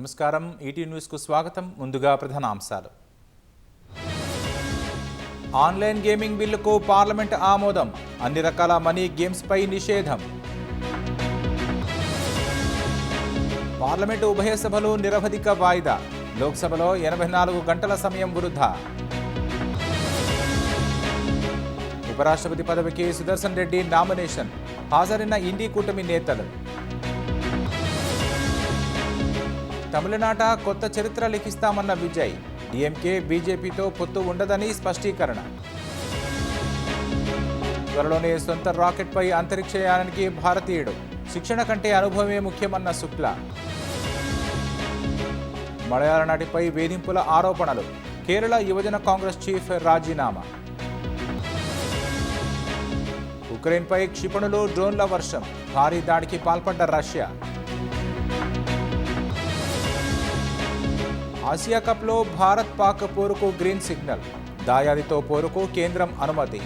నమస్కారం ఈటీ న్యూస్ కు స్వాగతం ముందుగా ప్రధానాంశాలు ఆన్లైన్ గేమింగ్ బిల్లుకు పార్లమెంట్ ఆమోదం అన్ని రకాల మనీ గేమ్స్ పై నిషేధం పార్లమెంట్ ఉభయ సభలు నిరవధిక వాయిదా లోక్సభలో 84 గంటల సమయం వృధా ఉపరాష్ట్రపతి పదవికి సుదర్శన్ రెడ్డి నామినేషన్ హాజరైన ఇండి కూటమి నేతలు తమిళనాట కొత్త చరిత్ర లిఖిస్తామన్న విజయ్ డీఎంకే బీజేపీతో పొత్తు ఉండదని స్పష్టీకరణ త్వరలోనే సొంత రాకెట్పై అంతరిక్షయానానికి భారతీయుడు శిక్షణ కంటే అనుభవమే ముఖ్యమన్న శుక్లా మలయాళ నటిపై వేధింపుల ఆరోపణలు కేరళ యువజన కాంగ్రెస్ చీఫ్ రాజీనామా ఉక్రెయిన్పై క్షిపణులు డ్రోన్ల వర్షం భారీ దాడికి పాల్పడ్డ రష్యా ఆసియా కప్లో భారత్ పాక్ పోరుకు గ్రీన్ సిగ్నల్ దాయాదితో పోరుకు కేంద్రం అనుమతి